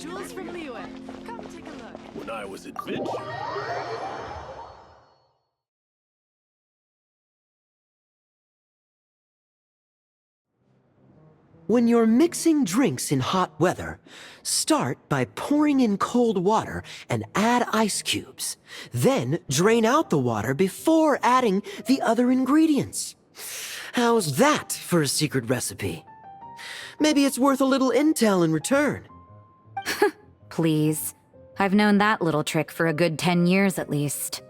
jewels from Liyue. Come take a look. When I was adventuring. When you're mixing drinks in hot weather, start by pouring in cold water and add ice cubes. Then drain out the water before adding the other ingredients. How's that for a secret recipe? Maybe it's worth a little intel in return. Please. I've known that little trick for a good 10 years at least.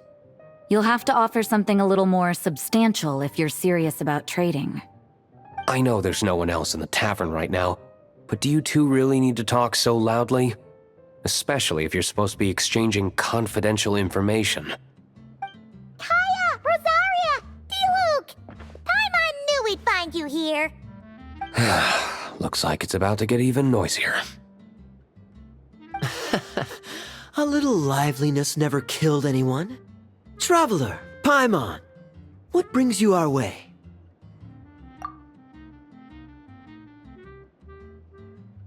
You'll have to offer something a little more substantial if you're serious about trading. I know there's no one else in the tavern right now, but do you two really need to talk so loudly? Especially if you're supposed to be exchanging confidential information. Kaya! Rosaria! D-Luke! Paimon knew we'd find you here! Looks like it's about to get even noisier. A little liveliness never killed anyone. Traveler, Paimon, what brings you our way?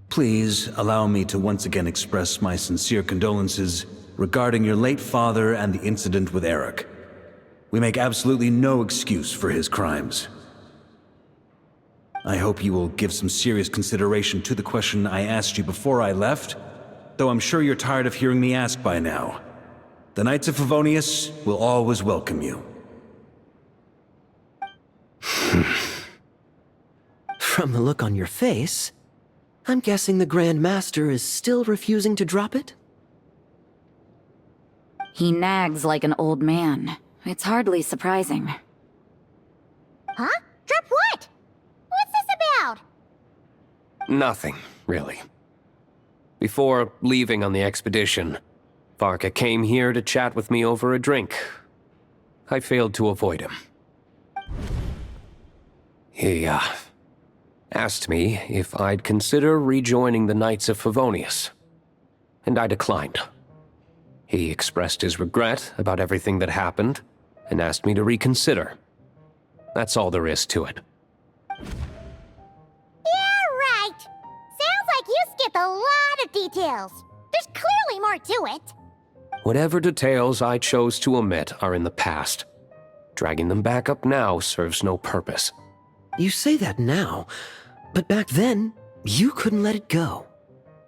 Please allow me to once again express my sincere condolences regarding your late father and the incident with Eric. We make absolutely no excuse for his crimes. I hope you will give some serious consideration to the question I asked you before I left, though I'm sure you're tired of hearing me ask by now. The Knights of Favonius will always welcome you. From the look on your face, I'm guessing the Grand Master is still refusing to drop it? He nags like an old man. It's hardly surprising. Huh? Drop what? What's this about? Nothing, really. Before leaving on the expedition, Varka came here to chat with me over a drink. I failed to avoid him. He, asked me if I'd consider rejoining the Knights of Favonius, and I declined. He expressed his regret about everything that happened, and asked me to reconsider. That's all there is to it. Yeah, right! Sounds like you skipped a lot of details. There's clearly more to it. Whatever details I chose to omit are in the past. Dragging them back up now serves no purpose. You say that now, but back then, you couldn't let it go.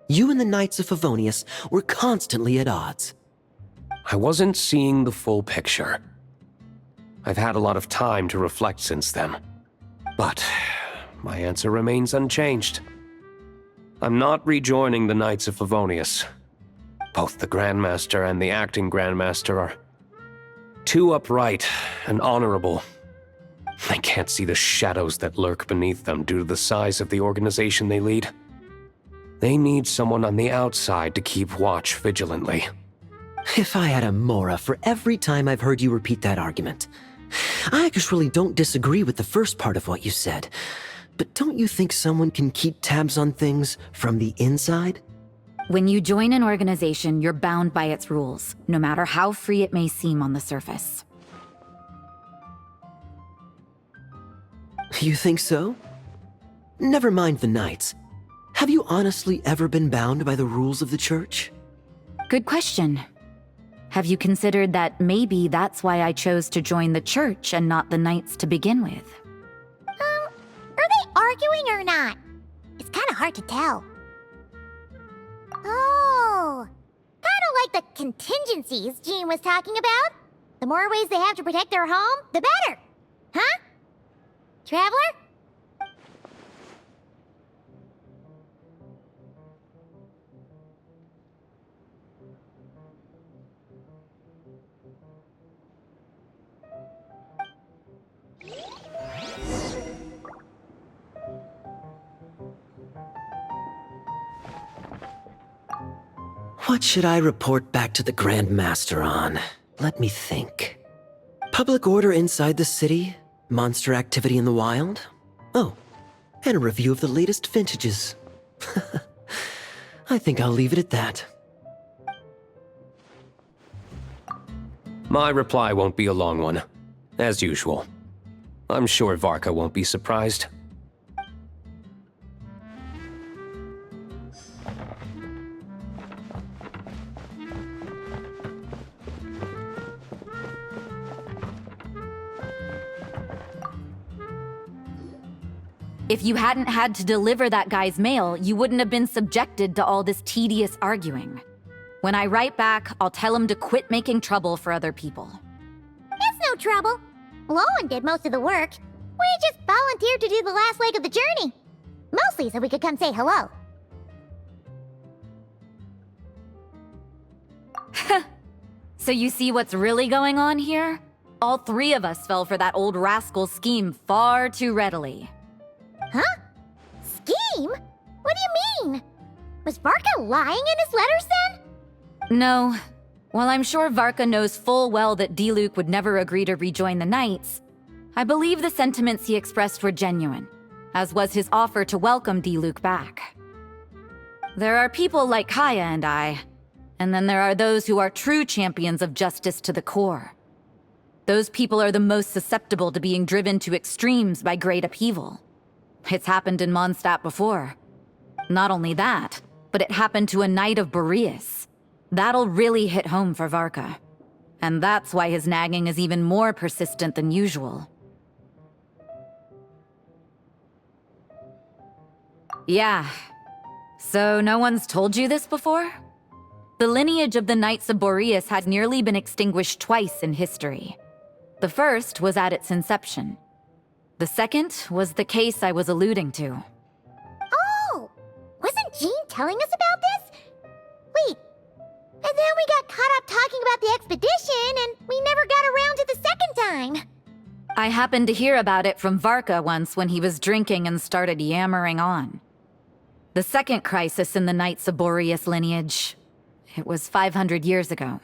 You and the Knights of Favonius were constantly at odds. I wasn't seeing the full picture. I've had a lot of time to reflect since then. But my answer remains unchanged. I'm not rejoining the Knights of Favonius. Both the Grandmaster and the acting Grandmaster are too upright and honorable. I can't see the shadows that lurk beneath them due to the size of the organization they lead. They need someone on the outside to keep watch vigilantly. If I had a Mora for every time I've heard you repeat that argument. I actually don't disagree with the first part of what you said, but don't you think someone can keep tabs on things from the inside? When you join an organization, you're bound by its rules, no matter how free it may seem on the surface. You think so? Never mind the Knights. Have you honestly ever been bound by the rules of the Church? Good question. Have you considered that maybe that's why I chose to join the Church and not the Knights to begin with? Are they arguing or not? It's kind of hard to tell. Oh, kind of like the contingencies Jean was talking about. The more ways they have to protect their home, the better. Huh? Traveler? What should I report back to the Grand Master on? Let me think. Public order inside the city? Monster activity in the wild? Oh, and a review of the latest vintages. I think I'll leave it at that. My reply won't be a long one, as usual. I'm sure Varka won't be surprised. If you hadn't had to deliver that guy's mail, you wouldn't have been subjected to all this tedious arguing. When I write back, I'll tell him to quit making trouble for other people. It's no trouble. Lowen did most of the work. We just volunteered to do the last leg of the journey. Mostly so we could come say hello. So you see what's really going on here? All three of us fell for that old rascal's scheme far too readily. Huh? Scheme? What do you mean? Was Varka lying in his letters then? No. While I'm sure Varka knows full well that Diluc would never agree to rejoin the Knights, I believe the sentiments he expressed were genuine, as was his offer to welcome Diluc back. There are people like Kaya and I, and then there are those who are true champions of justice to the core. Those people are the most susceptible to being driven to extremes by great upheaval. It's happened in Mondstadt before. Not only that, but it happened to a Knight of Boreas. That'll really hit home for Varka. And that's why his nagging is even more persistent than usual. Yeah. So no one's told you this before? The lineage of the Knights of Boreas had nearly been extinguished twice in history. The first was at its inception. The second was the case I was alluding to. Oh! Wasn't Jean telling us about this? Wait. And then we got caught up talking about the expedition, and we never got around to the second time. I happened to hear about it from Varka once when he was drinking and started yammering on. The second crisis in the Knights of Boreas lineage. It was 500 years ago.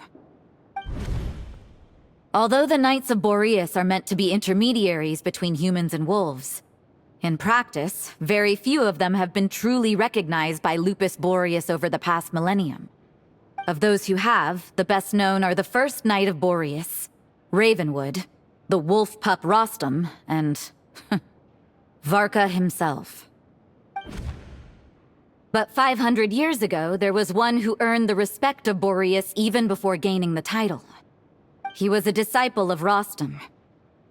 Although the Knights of Boreas are meant to be intermediaries between humans and wolves, in practice, very few of them have been truly recognized by Lupus Boreas over the past millennium. Of those who have, the best known are the first Knight of Boreas, Ravenwood, the wolf pup Rostam, and Varka himself. But 500 years ago, there was one who earned the respect of Boreas even before gaining the title. He was a disciple of Rostam.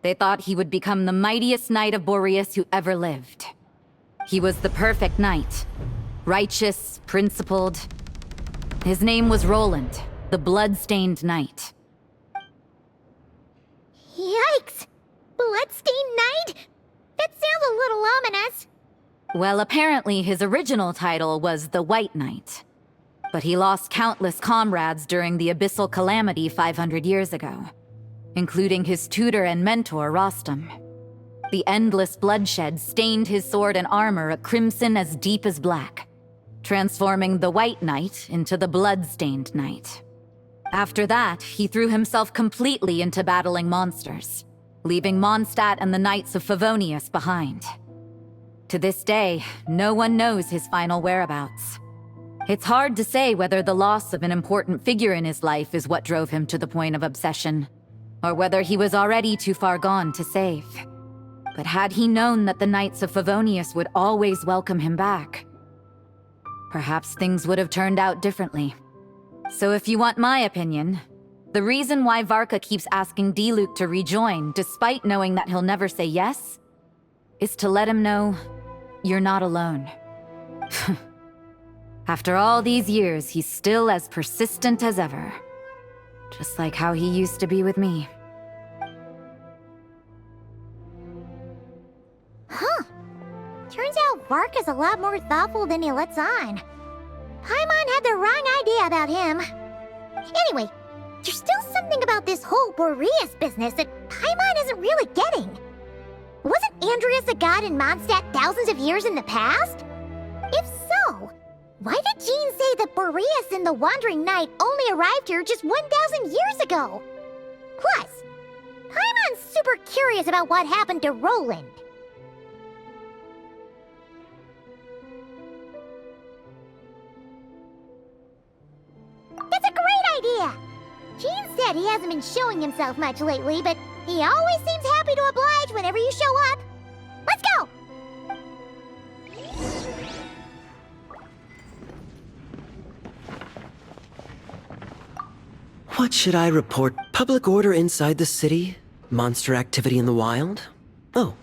They thought he would become the mightiest Knight of Boreas who ever lived. He was the perfect knight. Righteous, principled. His name was Roland, the blood-stained knight. Yikes! Bloodstained Knight? That sounds a little ominous. Well, apparently his original title was the White Knight. But he lost countless comrades during the Abyssal Calamity 500 years ago, including his tutor and mentor, Rostam. The endless bloodshed stained his sword and armor a crimson as deep as black, transforming the White Knight into the Blood-Stained Knight. After that, he threw himself completely into battling monsters, leaving Mondstadt and the Knights of Favonius behind. To this day, no one knows his final whereabouts. It's hard to say whether the loss of an important figure in his life is what drove him to the point of obsession, or whether he was already too far gone to save. But had he known that the Knights of Favonius would always welcome him back, perhaps things would have turned out differently. So if you want my opinion, the reason why Varka keeps asking Diluc to rejoin, despite knowing that he'll never say yes, is to let him know you're not alone. After all these years, he's still as persistent as ever. Just like how he used to be with me. Huh. Turns out Varka's a lot more thoughtful than he lets on. Paimon had the wrong idea about him. Anyway, there's still something about this whole Boreas business that Paimon isn't really getting. Wasn't Andreas a god in Mondstadt thousands of years in the past? If so, why did Jean say that Boreas and the Wandering Knight only arrived here just 1,000 years ago? Plus, Paimon's super curious about what happened to Roland. That's a great idea! Jean said he hasn't been showing himself much lately, but he always seems happy to oblige whenever you show up. Let's go! What should I report? Public order inside the city? Monster activity in the wild? Oh.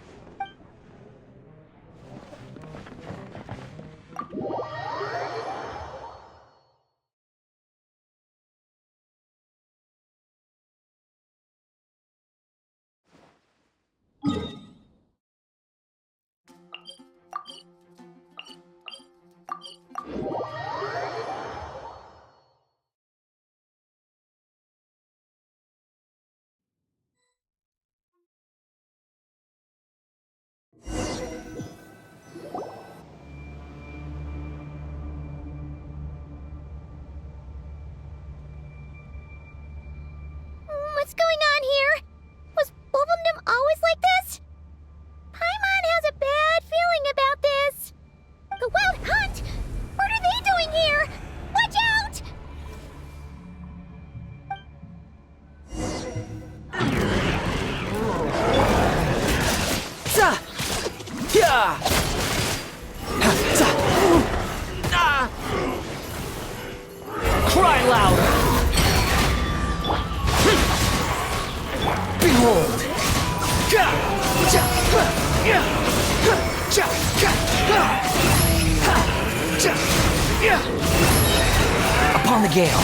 Upon the gale.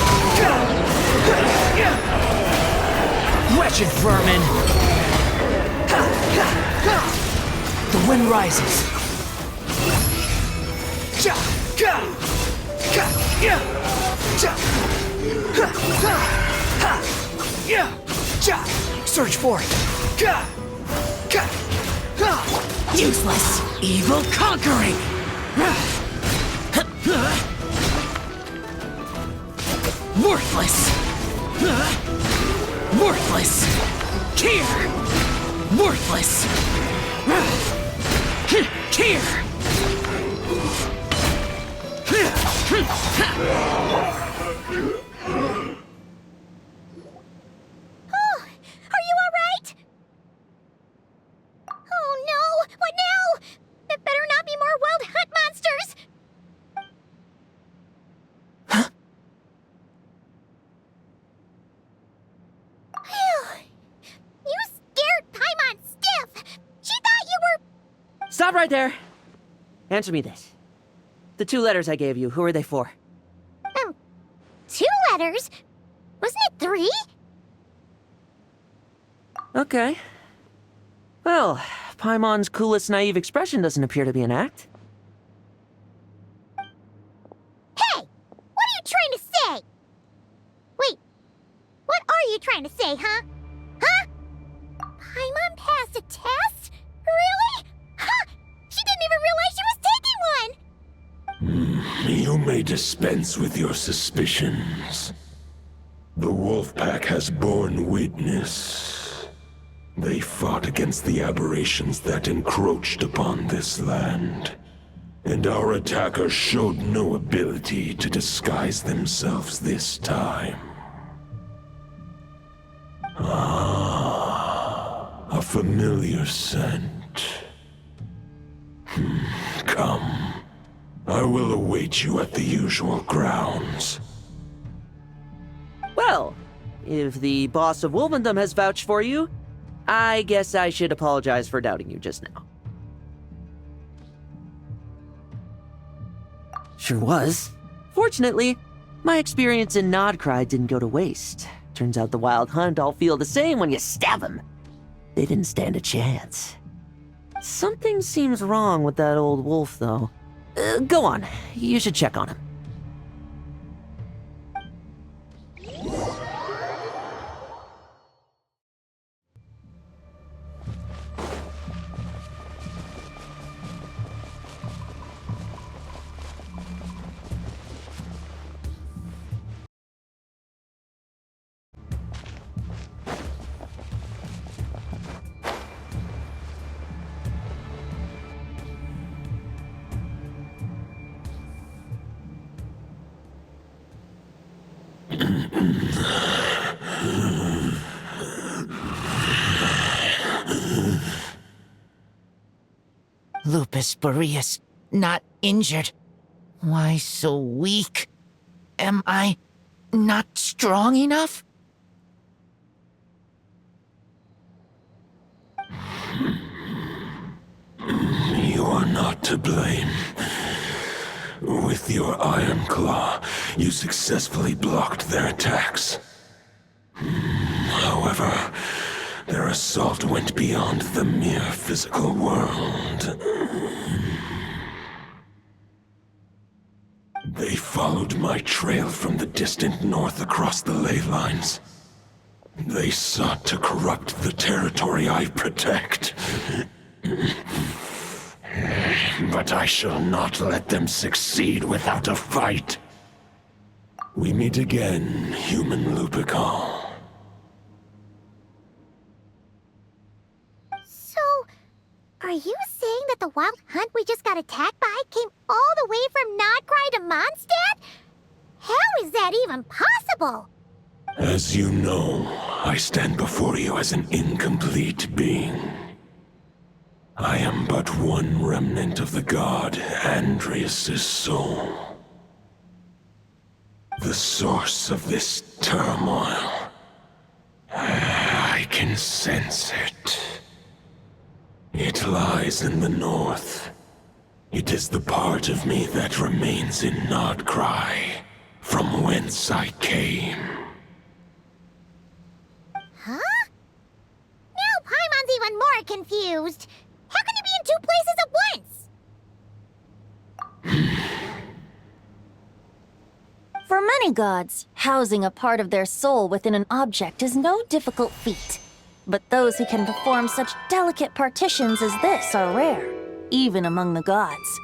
Wretched vermin! The wind rises. Search for it. Useless. Evil conquering. Worthless. Worthless. Here. Worthless. Here. Oh, are you alright? Oh no! What now? There better not be more wild hunt monsters! Phew. You scared Paimon stiff! She thought you were... Stop right there. Answer me this. The 2 letters I gave you, who are they for? 2 letters? Wasn't it 3? Okay. Well, Paimon's coolest naive expression doesn't appear to be an act. Hey! What are you trying to say? Wait, what are you trying to say, huh? Huh? Paimon passed a test? Really? Huh! She didn't even realize she was taking one! You may dispense with your suspicions. The Wolfpack has borne witness. They fought against the aberrations that encroached upon this land, and our attackers showed no ability to disguise themselves this time. Ah, a familiar scent. Come. I will await you at the usual grounds. Well, if the boss of Wolvendom has vouched for you, I guess I should apologize for doubting you just now. Sure was. Fortunately, my experience in Nodcry didn't go to waste. Turns out the Wild Hunt all feel the same when you stab them. They didn't stand a chance. Something seems wrong with that old wolf, though. Go on. You should check on him. Lupus Boreas, not injured. Why so weak? Am I not strong enough? You are not to blame. With your Iron Claw, you successfully blocked their attacks. However, their assault went beyond the mere physical world. They followed my trail from the distant north across the ley lines. They sought to corrupt the territory I protect. But I shall not let them succeed without a fight. We meet again, human Lupical. So, are you saying that the Wild Hunt we just got attacked by came all the way from Nodcry to Mondstadt? How is that even possible? As you know, I stand before you as an incomplete being. I am but one remnant of the god Andreas' soul. The source of this turmoil. I can sense it. It lies in the north, It is the part of me that remains in Nodcry, from whence I came. Huh? Now Paimon's even more confused. How can he be in two places at once? For many gods, housing a part of their soul within an object is no difficult feat. But those who can perform such delicate partitions as this are rare, even among the gods.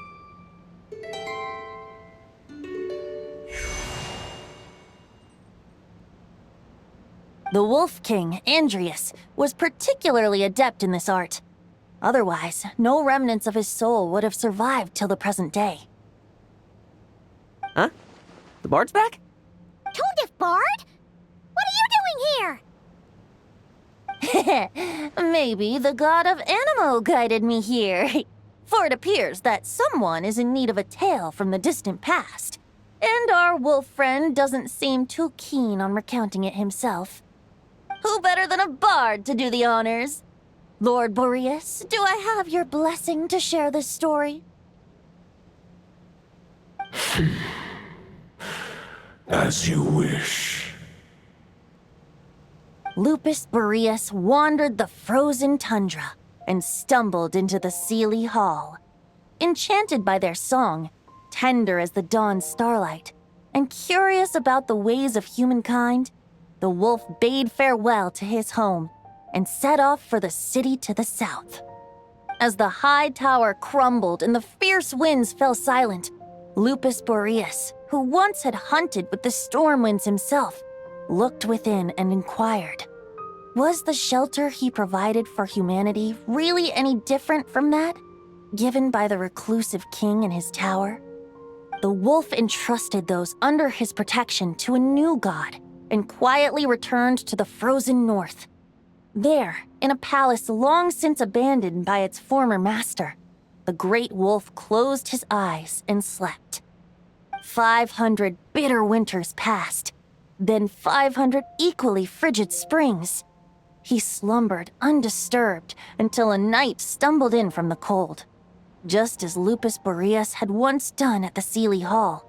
The Wolf King, Andrius, was particularly adept in this art. Otherwise, no remnants of his soul would have survived till the present day. Huh? The bard's back? Tone Bard? What are you doing here? Maybe the god of Animo guided me here. For it appears that someone is in need of a tale from the distant past. And our wolf friend doesn't seem too keen on recounting it himself. Who better than a bard to do the honors? Lord Boreas, do I have your blessing to share this story? As you wish. Lupus Boreas wandered the frozen tundra and stumbled into the Seelie Hall. Enchanted by their song, tender as the dawn's starlight, and curious about the ways of humankind, the wolf bade farewell to his home and set off for the city to the south. As the high tower crumbled and the fierce winds fell silent, Lupus Boreas, who once had hunted with the storm winds himself, looked within and inquired, was the shelter he provided for humanity really any different from that given by the reclusive king in his tower? The wolf entrusted those under his protection to a new god and quietly returned to the frozen north. There, in a palace long since abandoned by its former master, the great wolf closed his eyes and slept. 500 bitter winters passed, then 500 equally frigid springs. He slumbered undisturbed until a night stumbled in from the cold, just as Lupus Boreas had once done at the Seelie Hall,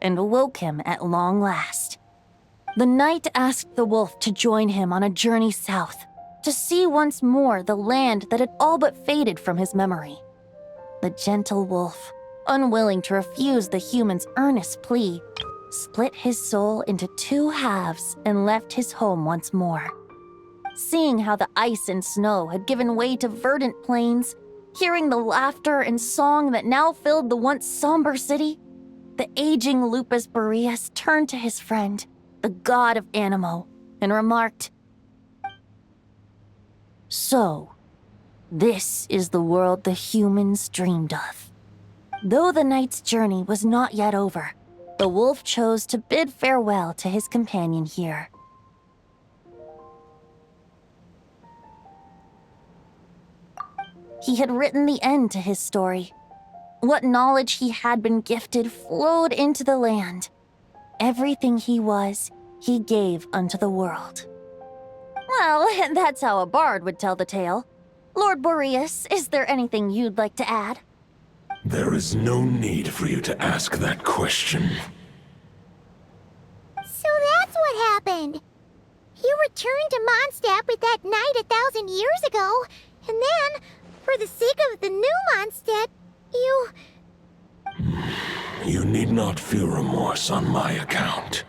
and awoke him at long last. The night asked the wolf to join him on a journey south, to see once more the land that had all but faded from his memory. The gentle wolf, unwilling to refuse the human's earnest plea, split his soul into two halves and left his home once more. Seeing how the ice and snow had given way to verdant plains, hearing the laughter and song that now filled the once somber city, the aging Lupus Boreas turned to his friend, the god of Animo, and remarked, "So, this is the world the humans dreamed of." Though the night's journey was not yet over, the wolf chose to bid farewell to his companion here. He had written the end to his story. What knowledge he had been gifted flowed into the land. Everything he was, he gave unto the world. Well, that's how a bard would tell the tale. Lord Boreas, is there anything you'd like to add? There is no need for you to ask that question. So that's what happened. You returned to Mondstadt with that knight 1,000 years ago, and then, for the sake of the new Mondstadt, you... You need not feel remorse on my account.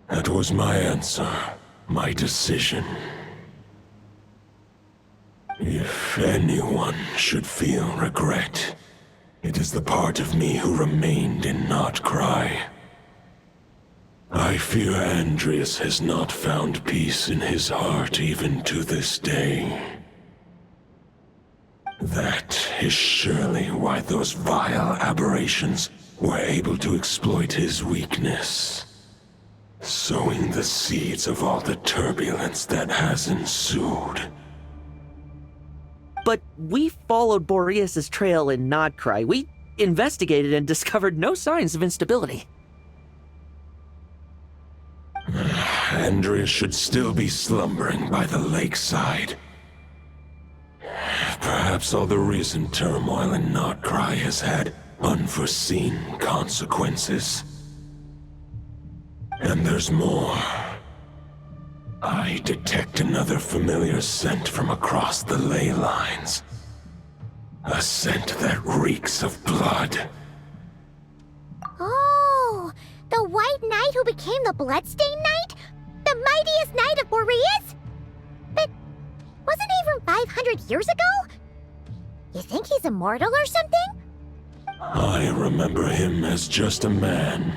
That was my answer, my decision. If anyone should feel regret, it is the part of me who remained in Nodcry. I fear Andrius has not found peace in his heart even to this day. That is surely why those vile aberrations were able to exploit his weakness, sowing the seeds of all the turbulence that has ensued. But we followed Boreas' trail in Nodcry. We investigated and discovered no signs of instability. Andrius should still be slumbering by the lakeside. Perhaps all the recent turmoil in Notcry has had unforeseen consequences. And there's more. I detect another familiar scent from across the ley lines. A scent that reeks of blood. Oh, the White Knight who became the Bloodstained Knight? The mightiest knight of Boreas? But wasn't he from 500 years ago? You think he's immortal or something? I remember him as just a man.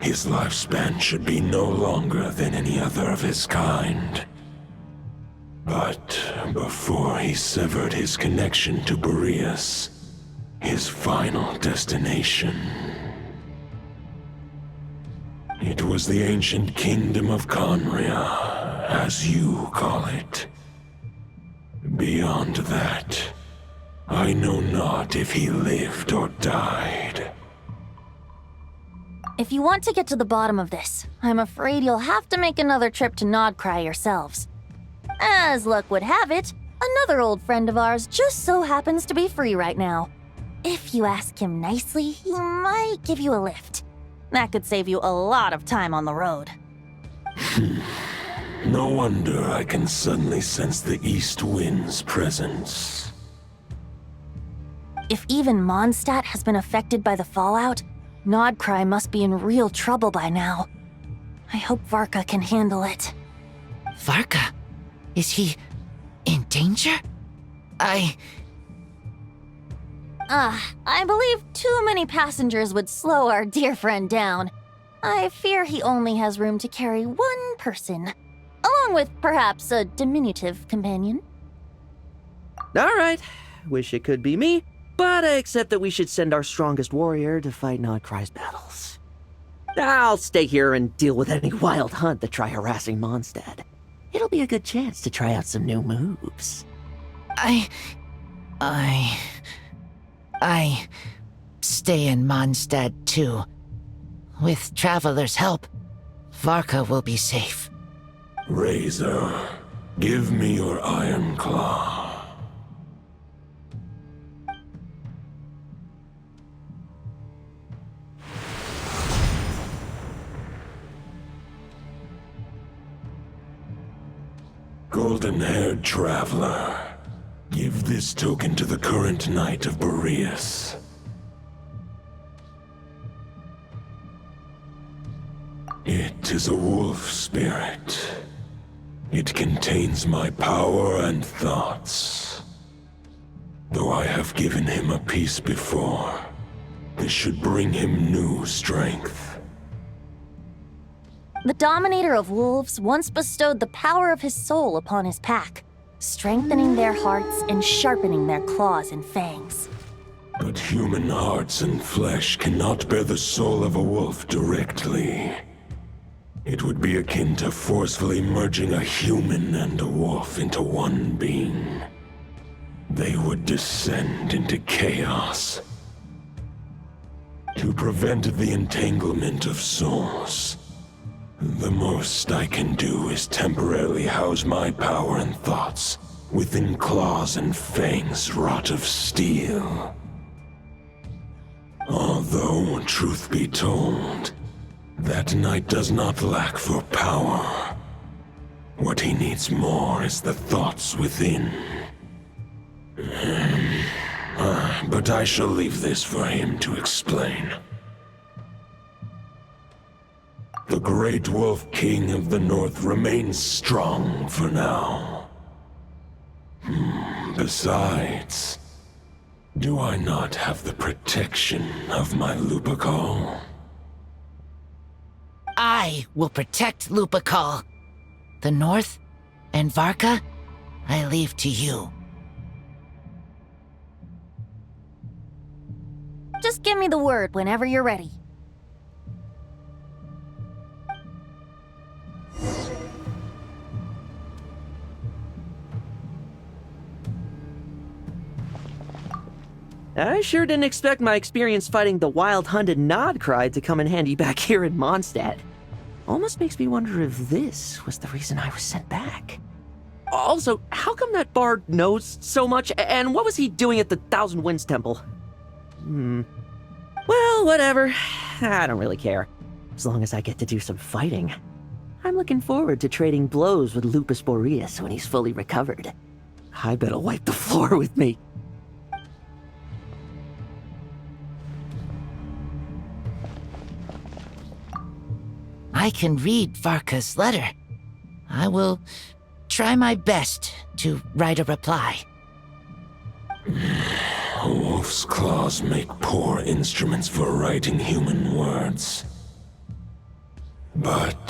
His lifespan should be no longer than any other of his kind. But before he severed his connection to Boreas, his final destination, it was the ancient kingdom of Conria, as you call it. Beyond that, I know not if he lived or died. If you want to get to the bottom of this, I'm afraid you'll have to make another trip to Nodcry yourselves. As luck would have it, another old friend of ours just so happens to be free right now. If you ask him nicely, he might give you a lift. That could save you a lot of time on the road. No wonder I can suddenly sense the east wind's presence. If even Mondstadt has been affected by the fallout, Nodcry must be in real trouble by now. I hope Varka can handle it. Varka? Is he in danger? I believe too many passengers would slow our dear friend down. I fear he only has room to carry one person, along with perhaps a diminutive companion. Alright, wish it could be me, but I accept that we should send our strongest warrior to fight Nodcry's battles. I'll stay here and deal with any wild hunt that try harassing Mondstadt. It'll be a good chance to try out some new moves. I stay in Mondstadt too. With Traveler's help, Varka will be safe. Razor, give me your iron claw. Golden-haired traveler, give this token to the current knight of Boreas. It is a wolf spirit. It contains my power and thoughts. Though I have given him a piece before, this should bring him new strength. The Dominator of Wolves once bestowed the power of his soul upon his pack, strengthening their hearts and sharpening their claws and fangs. But human hearts and flesh cannot bear the soul of a wolf directly. It would be akin to forcefully merging a human and a wolf into one being. They would descend into chaos. To prevent the entanglement of souls, the most I can do is temporarily house my power and thoughts within claws and fangs wrought of steel. Although, truth be told, that knight does not lack for power. What he needs more is the thoughts within. But I shall leave this for him to explain. The Great Wolf King of the North remains strong for now. Besides, do I not have the protection of my Lupacol? I will protect Lupacol. The North and Varka, I leave to you. Just give me the word whenever you're ready. I sure didn't expect my experience fighting the wild-hunted Nodcry to come in handy back here in Mondstadt. Almost makes me wonder if this was the reason I was sent back. Also, how come that bard knows so much, and what was he doing at the Thousand Winds Temple? Well, whatever. I don't really care. As long as I get to do some fighting. I'm looking forward to trading blows with Lupus Boreas when he's fully recovered. I bet he'll wipe the floor with me. I can read Varka's letter. I will try my best to write a reply. A wolf's claws make poor instruments for writing human words. But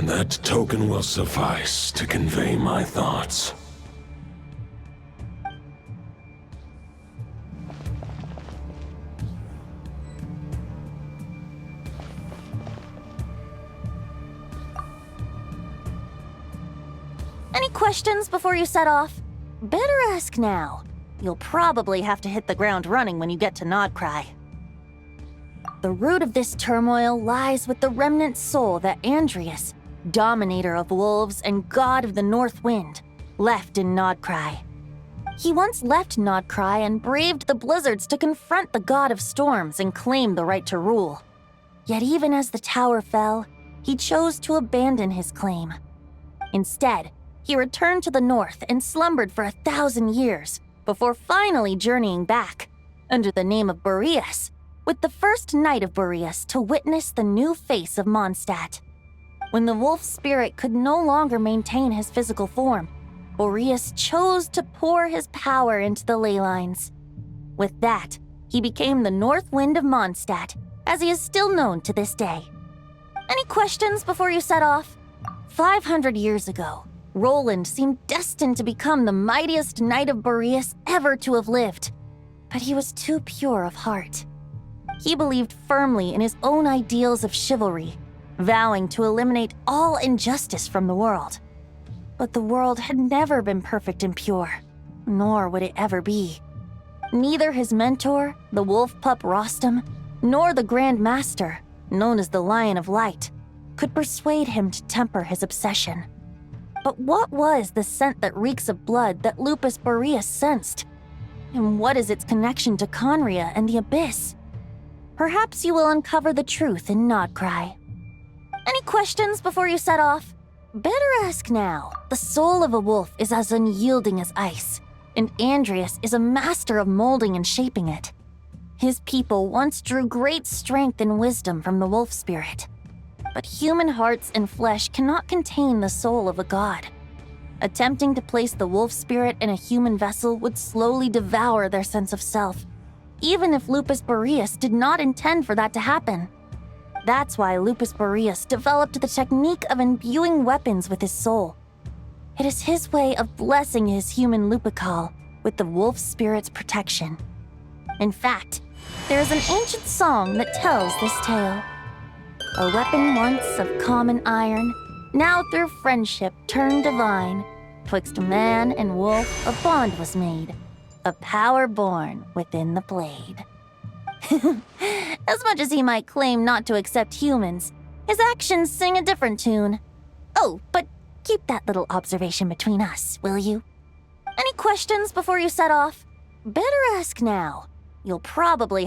that token will suffice to convey my thoughts. Any questions before you set off? Better ask now. You'll probably have to hit the ground running when you get to Nodcry. The root of this turmoil lies with the remnant soul that Andrias, dominator of wolves and god of the North Wind, left in Nodcry. He once left Nodcry and braved the blizzards to confront the god of storms and claim the right to rule. Yet even as the tower fell, he chose to abandon his claim. Instead, he returned to the north and slumbered for 1,000 years before finally journeying back, under the name of Boreas, with the first knight of Boreas to witness the new face of Mondstadt. When the wolf spirit could no longer maintain his physical form, Boreas chose to pour his power into the ley lines. With that, he became the North Wind of Mondstadt, as he is still known to this day. Any questions before you set off? 500 years ago, Roland seemed destined to become the mightiest knight of Boreas ever to have lived, but he was too pure of heart. He believed firmly in his own ideals of chivalry, vowing to eliminate all injustice from the world. But the world had never been perfect and pure, nor would it ever be. Neither his mentor, the wolf pup Rostam, nor the Grand Master, known as the Lion of Light, could persuade him to temper his obsession. But what was the scent that reeks of blood that Lupus Boreas sensed? And what is its connection to Conria and the Abyss? Perhaps you will uncover the truth in Nodcry. Any questions before you set off? Better ask now. The soul of a wolf is as unyielding as ice, and Andrias is a master of molding and shaping it. His people once drew great strength and wisdom from the wolf spirit. But human hearts and flesh cannot contain the soul of a god. Attempting to place the wolf spirit in a human vessel would slowly devour their sense of self, even if Lupus Boreas did not intend for that to happen. That's why Lupus Boreas developed the technique of imbuing weapons with his soul. It is his way of blessing his human Lupical with the wolf spirit's protection. In fact, there is an ancient song that tells this tale. A weapon once of common iron, now through friendship turned divine. Twixt man and wolf a bond was made, a power born within the blade. As much as he might claim not to accept humans, his actions sing a different tune. Oh, but keep that little observation between us, will you? Any questions before you set off? Better ask now. You'll probably